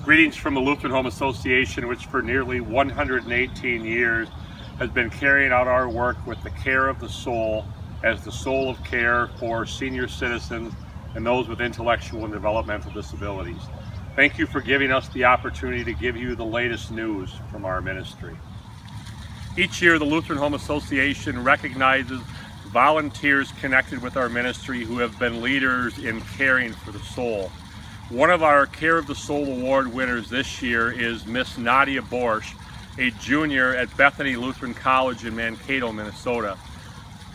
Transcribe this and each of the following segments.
Greetings from the Lutheran Home Association, which for nearly 118 years has been carrying out our work with the care of the soul as the soul of care for senior citizens and those with intellectual and developmental disabilities. Thank you for giving us the opportunity to give you the latest news from our ministry. Each year, the Lutheran Home Association recognizes volunteers connected with our ministry who have been leaders in caring for the soul. One of our Care of the Soul Award winners this year is Miss Nadia Borsch, a junior at Bethany Lutheran College in Mankato, Minnesota.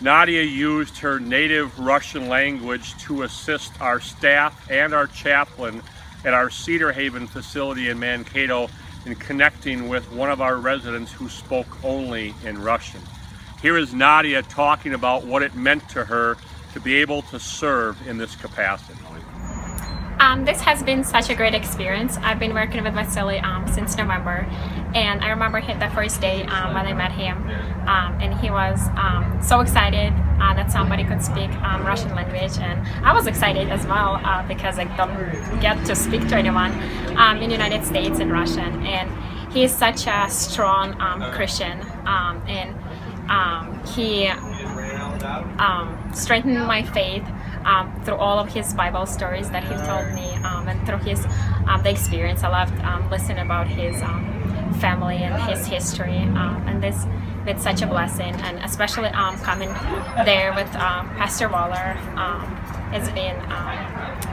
Nadia used her native Russian language to assist our staff and our chaplain at our Cedar Haven facility in Mankato in connecting with one of our residents who spoke only in Russian. Here is Nadia talking about what it meant to her to be able to serve in this capacity. This has been such a great experience. I've been working with Vasily since November, and I remember the first day when I met him, and he was so excited that somebody could speak Russian language, and I was excited as well because I don't get to speak to anyone in the United States in Russian, and he is such a strong Christian, and he strengthened my faith through all of his Bible stories that he told me, and through his the experience. I loved listening about his family and his history, and this it's such a blessing, and especially coming there with Pastor Waller has been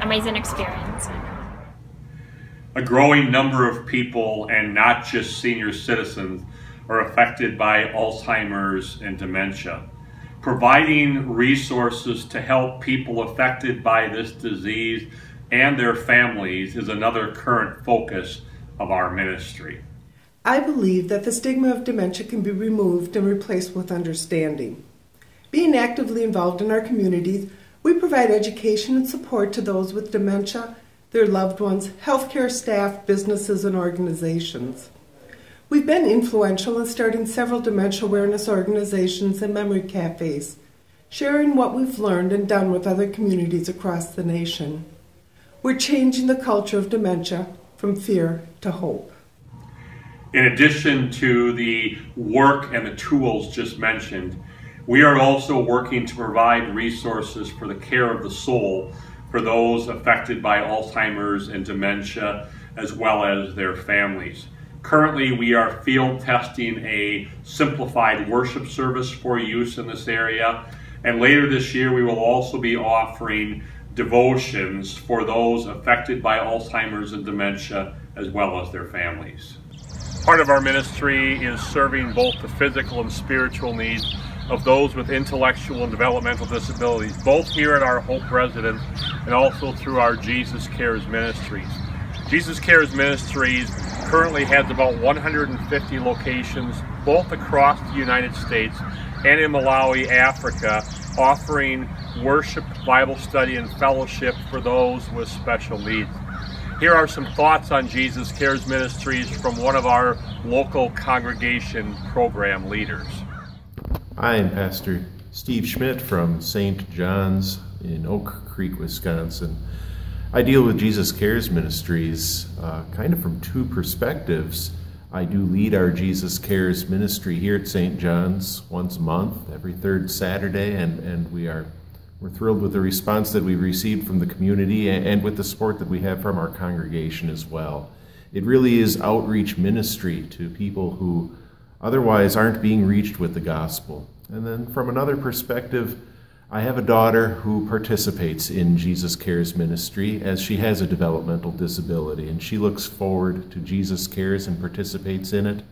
amazing experience. A growing number of people, and not just senior citizens, are affected by Alzheimer's and dementia. Providing resources to help people affected by this disease and their families is another current focus of our ministry. I believe that the stigma of dementia can be removed and replaced with understanding. Being actively involved in our communities, we provide education and support to those with dementia, their loved ones, healthcare staff, businesses, and organizations. We've been influential in starting several dementia awareness organizations and memory cafes, sharing what we've learned and done with other communities across the nation. We're changing the culture of dementia from fear to hope. In addition to the work and the tools just mentioned, we are also working to provide resources for the care of the soul for those affected by Alzheimer's and dementia, as well as their families. Currently, we are field testing a simplified worship service for use in this area, and later this year we will also be offering devotions for those affected by Alzheimer's and dementia, as well as their families. Part of our ministry is serving both the physical and spiritual needs of those with intellectual and developmental disabilities, both here at our Hope residence and also through our Jesus Cares ministries. Jesus Cares Ministries currently has about 150 locations, both across the United States and in Malawi, Africa, offering worship, Bible study, and fellowship for those with special needs. Here are some thoughts on Jesus Cares Ministries from one of our local congregation program leaders. I am Pastor Steve Schmidt from St. John's in Oak Creek, Wisconsin. I deal with Jesus Cares Ministries kind of from two perspectives. I do lead our Jesus Cares ministry here at St. John's once a month, every third Saturday, and we're thrilled with the response that we've received from the community and with the support that we have from our congregation as well. It really is outreach ministry to people who otherwise aren't being reached with the gospel. And then from another perspective, I have a daughter who participates in Jesus Cares ministry as she has a developmental disability, and she looks forward to Jesus Cares and participates in it.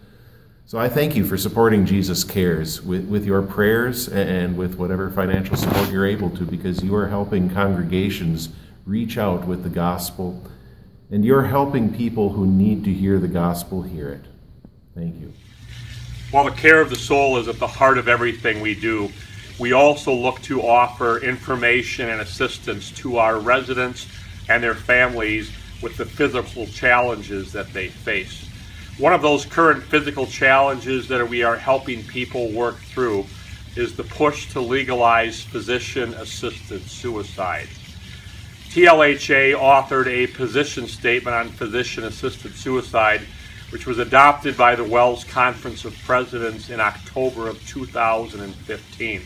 So I thank you for supporting Jesus Cares with your prayers and with whatever financial support you're able to, because you are helping congregations reach out with the gospel, and you're helping people who need to hear the gospel hear it. Thank you. While the care of the soul is at the heart of everything we do, we also look to offer information and assistance to our residents and their families with the physical challenges that they face. One of those current physical challenges that we are helping people work through is the push to legalize physician-assisted suicide. TLHA authored a position statement on physician-assisted suicide, which was adopted by the Wells Conference of Presidents in October of 2015.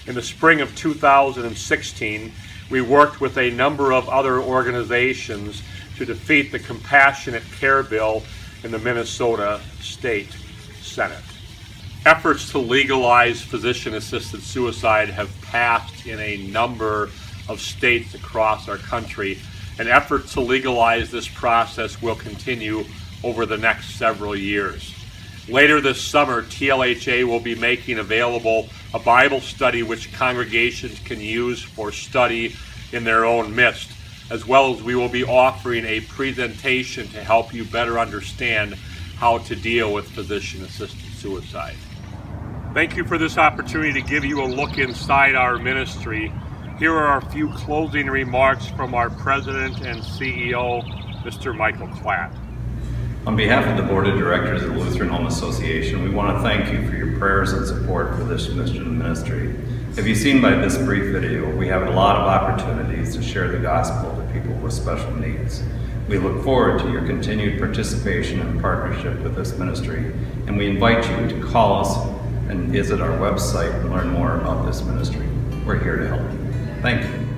In the spring of 2016, we worked with a number of other organizations to defeat the Compassionate Care Bill in the Minnesota State Senate. Efforts to legalize physician-assisted suicide have passed in a number of states across our country, and efforts to legalize this process will continue over the next several years. Later this summer, TLHA will be making available a Bible study which congregations can use for study in their own midst, as well as we will be offering a presentation to help you better understand how to deal with physician-assisted suicide. Thank you for this opportunity to give you a look inside our ministry. Here are a few closing remarks from our President and CEO, Mr. Michael Klatt. On behalf of the Board of Directors of the Lutheran Home Association, we want to thank you for your prayers and support for this mission and ministry. As you've seen by this brief video, we have a lot of opportunities to share the gospel to people with special needs. We look forward to your continued participation and partnership with this ministry, and we invite you to call us and visit our website and learn more about this ministry. We're here to help you. Thank you.